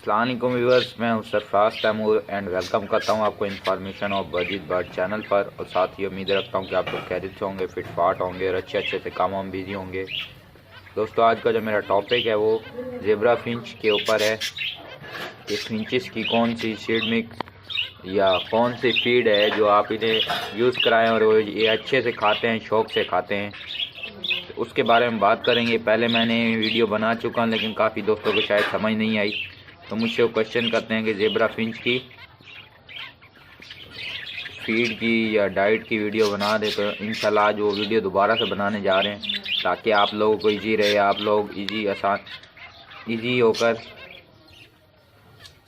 अस्सलाम वालेकुम व्यूअर्स, मैं हूं सरफराज तैमूर एंड वेलकम करता हूं आपको इन्फॉर्मेशन ऑफ बजीद बर्ड चैनल पर। और साथ ही उम्मीद रखता हूं कि आप लोग खैरियत से होंगे, फिट फाट होंगे और अच्छे से काम हम बिजी होंगे। दोस्तों, आज का जो मेरा टॉपिक है वो ज़ेब्रा फिंच के ऊपर है कि फिंचेस की कौन सी सीड मिक्स या कौन सी फीड है जो आप इन्हें यूज़ कराएं और ये अच्छे से खाते हैं, शौक़ से खाते हैं, तो उसके बारे में बात करेंगे। पहले मैंने वीडियो बना चुका हूं, लेकिन काफ़ी दोस्तों को शायद समझ नहीं आई, तो मुझसे वो क्वेश्चन करते हैं कि ज़ेब्रा फिंच की फीड की या डाइट की वीडियो बना दे। तो इंशाल्लाह आज वो वीडियो दोबारा से बनाने जा रहे हैं ताकि आप लोगों को इजी रहे, आप लोग इजी होकर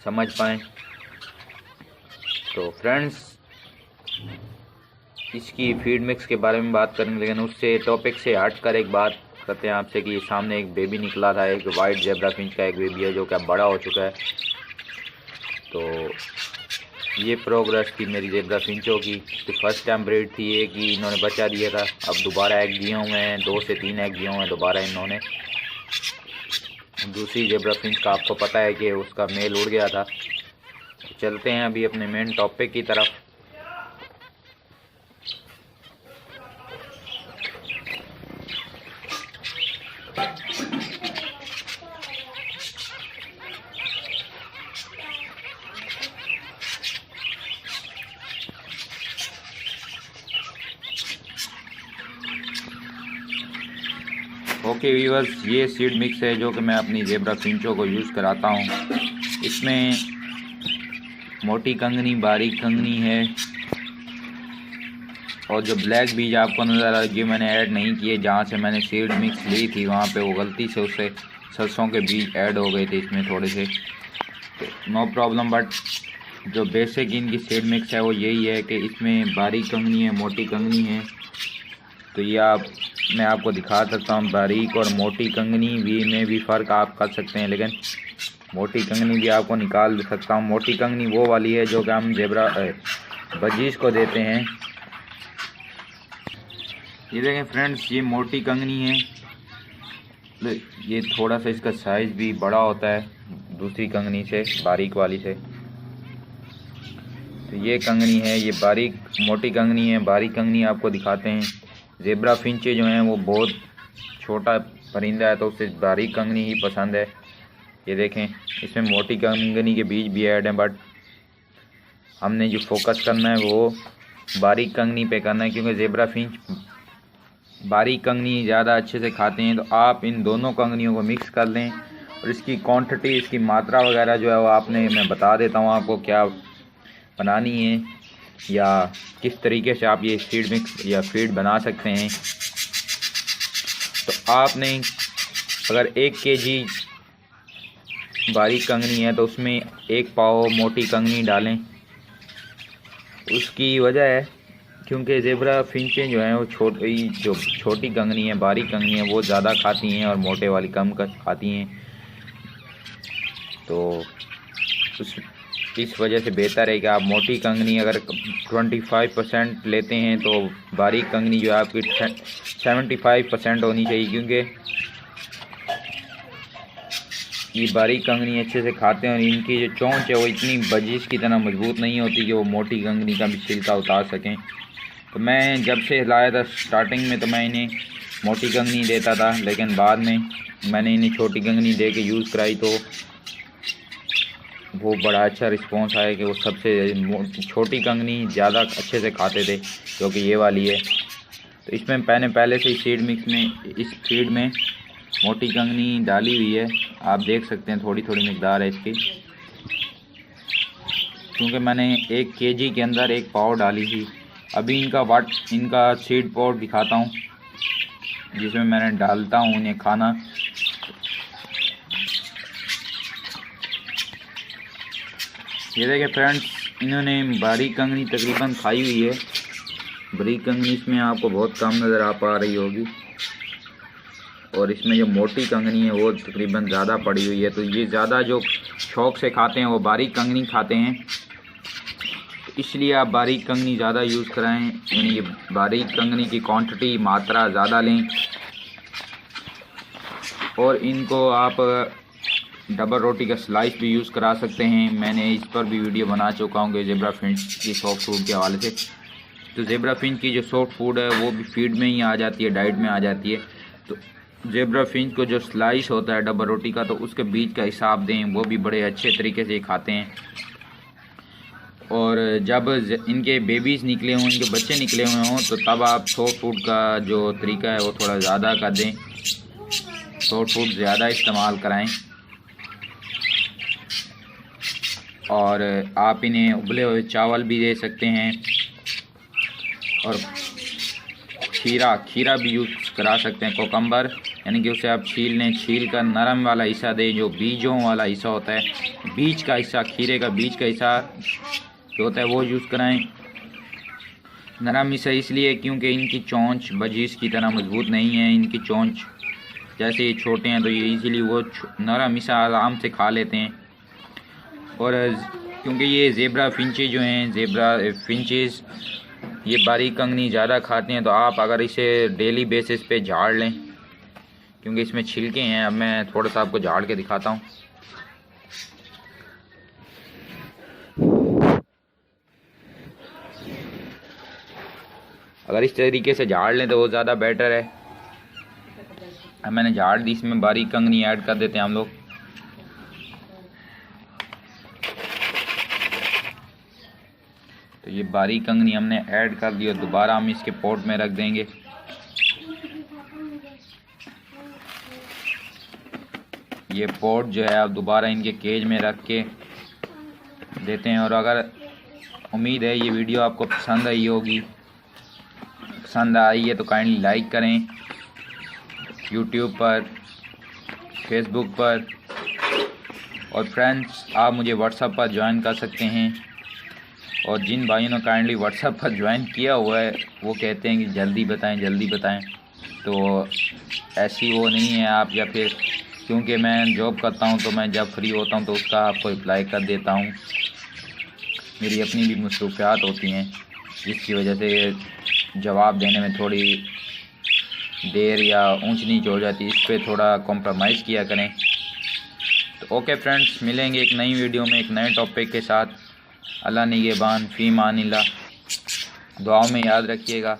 समझ पाएँ। तो फ्रेंड्स, इसकी फीड मिक्स के बारे में बात करेंगे, लेकिन उससे टॉपिक से हट कर एक बात करते हैं आपसे कि सामने एक बेबी निकला था, एक वाइट ज़ेब्रा फिंच का एक बेबी है जो कि अब बड़ा हो चुका है। तो ये प्रोग्रेस थी मेरी ज़ेब्रा फिंचों की। तो फर्स्ट टाइम ब्रीड थी ये कि इन्होंने बच्चा दिया था, अब दोबारा एग दिए हुए हैं, 2 से 3 एग दिए हुए हैं दोबारा इन्होंने। दूसरी ज़ेब्रा फिंच का आपको पता है कि उसका मेल उड़ गया था। तो चलते हैं अभी अपने मेन टॉपिक की तरफ। ओके व्यूअर्स, ये सीड मिक्स है जो कि मैं अपनी ज़ेब्रा फिंचों को यूज़ कराता हूँ। इसमें मोटी कंगनी, बारीक कंगनी है, और जो ब्लैक बीज आपको नज़र आ रहा है मैंने ऐड नहीं किए। जहाँ से मैंने सीड मिक्स ली थी वहाँ पे वो गलती से उससे सरसों के बीज ऐड हो गए थे इसमें थोड़े से, तो नो प्रॉब्लम। बट जो बेसिक इनकी सीड मिक्स है वो यही है कि इसमें बारीक कंगनी है, मोटी कंगनी है। तो ये मैं आपको दिखा सकता हूँ, बारीक और मोटी कंगनी में भी फ़र्क आप कर सकते हैं, लेकिन मोटी कंगनी भी आपको निकाल सकता हूँ। मोटी कंगनी वो वाली है जो कि हम ज़ेब्रा बजीज को देते हैं। ये देखें फ्रेंड्स, ये मोटी कंगनी है। ये थोड़ा सा इसका साइज़ भी बड़ा होता है दूसरी कंगनी से, बारीक वाली से। तो ये कंगनी है, ये बारीक मोटी कंगनी है। बारीक कंगनी आपको दिखाते हैं। ज़ेब्रा फिंचे जो हैं वो बहुत छोटा परिंदा है, तो उससे बारीक कंगनी ही पसंद है। ये देखें, इसमें मोटी कंगनी के बीज भी ऐड हैं, बट हमने जो फोकस करना है वो बारीक कंगनी पे करना है, क्योंकि ज़ेब्रा फिंच बारीक कंगनी ज़्यादा अच्छे से खाते हैं। तो आप इन दोनों कंगनियों को मिक्स कर लें, और इसकी क्वांटिटी, इसकी मात्रा वगैरह जो है वो मैं बता देता हूँ आपको क्या बनानी है या किस तरीके से आप ये सीड मिक्स या फीड बना सकते हैं। तो आपने अगर 1 केजी बारीक कंगनी है तो उसमें 1 पाव मोटी कंगनी डालें। उसकी वजह है क्योंकि ज़ेब्रा फिंचें जो हैं वो छोटी कंगनी है, बारीक कंगनी है, वो ज़्यादा खाती हैं और मोटे वाली कम खाती हैं। तो इस वजह से बेहतर है कि आप मोटी कंगनी अगर 25% लेते हैं तो बारीक कंगनी जो है आपकी 75% होनी चाहिए, क्योंकि ये बारीक कंगनी अच्छे से खाते हैं और इनकी जो चोंच है वो इतनी बजीज की तरह मजबूत नहीं होती कि वो मोटी कंगनी का भी छिलका उतार सकें। तो मैं जब से लाया था स्टार्टिंग में तो मैं इन्हें मोटी कंगनी देता था, लेकिन बाद में मैंने इन्हें छोटी कंगनी दे के यूज़ कराई तो वो बड़ा अच्छा रिस्पांस आया कि वो सबसे छोटी कंगनी ज़्यादा अच्छे से खाते थे, जो कि ये वाली है। तो इसमें मैंने पहले से सीड मिक्स में, इस फीड में मोटी कंगनी डाली हुई है। आप देख सकते हैं थोड़ी थोड़ी मिकदार है इसकी, क्योंकि मैंने 1 केजी के अंदर 1 पाव डाली थी। अभी इनका सीड पॉट दिखाता हूँ जिसमें मैंने डालता हूँ उन्हें खाना। ये देखिए फ्रेंड्स, इन्होंने बारीक कंगनी तकरीबन खाई हुई है। बारीक कंगनी इसमें आपको बहुत कम नज़र आ पा रही होगी, और इसमें जो मोटी कंगनी है वो तकरीबन ज़्यादा पड़ी हुई है। तो ये ज़्यादा जो शौक़ से खाते हैं वो बारीक कंगनी खाते हैं, तो इसलिए आप बारीक कंगनी ज़्यादा यूज़ कराएं। यानी ये बारीक कंगनी की क्वांटिटी, मात्रा ज़्यादा लें, और इनको आप डबल रोटी का स्लाइस भी यूज़ करा सकते हैं। मैंने इस पर भी वीडियो बना चुका हूँ ज़ेब्रा फिंच की सॉफ्ट फूड के हवाले से। तो ज़ेब्रा फिंच की जो सॉफ्ट फूड है वो भी फीड में ही आ जाती है, डाइट में आ जाती है। तो ज़ेब्रा फिंच को जो स्लाइस होता है डबल रोटी का, तो उसके बीच का हिसाब दें, वो भी बड़े अच्छे तरीके से खाते हैं। और जब इनके बेबीज़ निकले हों, इनके बच्चे निकले हुए हों, तो तब आप सॉफ्ट फूड का जो तरीका है वो थोड़ा ज़्यादा कर दें, सॉफ्ट फूड ज़्यादा इस्तेमाल कराएं। और आप इन्हें उबले हुए चावल भी दे सकते हैं, और खीरा भी यूज़ करा सकते हैं, कोकम्बर, यानी कि उसे आप छील कर नरम वाला हिस्सा दें, जो बीजों वाला हिस्सा होता है, बीज का हिस्सा, खीरे का बीज का हिस्सा जो होता है वो यूज़ कराएं। नरम हिस्सा इसलिए क्योंकि इनकी चोंच बजीज की तरह मजबूत नहीं है। इनकी चोंच जैसे ये छोटे हैं तो ये इजीली वो नरम हिस्सा आराम से खा लेते हैं। और क्योंकि ये ज़ेब्रा फिंचेस जो हैं, ज़ेब्रा फिंचेस ये बारीक कंगनी ज़्यादा खाते हैं, तो आप अगर इसे डेली बेसिस पे झाड़ लें, क्योंकि इसमें छिलके हैं। अब मैं थोड़ा सा आपको झाड़ के दिखाता हूँ। अगर इस तरीके से झाड़ लें तो वो ज़्यादा बेटर है। अब मैंने झाड़ दी, इसमें बारीक कंगनी ऐड कर देते हैं हम लोग। तो ये बारीक कंगनी हमने ऐड कर दी और दोबारा हम इसके पॉट में रख देंगे। ये पॉट जो है आप दोबारा इनके केज में रख के देते हैं। और अगर उम्मीद है ये वीडियो आपको पसंद आई होगी, पसंद आई है तो काइंडली लाइक करें। यूट्यूब पर, फेसबुक पर, और फ्रेंड्स आप मुझे व्हाट्सएप पर ज्वाइन कर सकते हैं। और जिन भाइयों ने काइंडली व्हाट्सएप पर ज्वाइन किया हुआ है वो कहते हैं कि जल्दी बताएं जल्दी बताएं, तो ऐसी वो नहीं है आप, या फिर क्योंकि मैं जॉब करता हूं तो मैं जब फ्री होता हूं तो उसका आपको रिप्लाई कर देता हूं। मेरी अपनी भी मसरूफियात होती हैं जिसकी वजह से जवाब देने में थोड़ी देर या ऊंच नीच हो जाती है। इस पर थोड़ा कॉम्प्रोमाइज़ किया करें। तो ओके फ्रेंड्स, मिलेंगे एक नई वीडियो में एक नए टॉपिक के साथ। अल्लाह निगहबान, फ़ी मानिल्लाह। दुआओं में याद रखिएगा।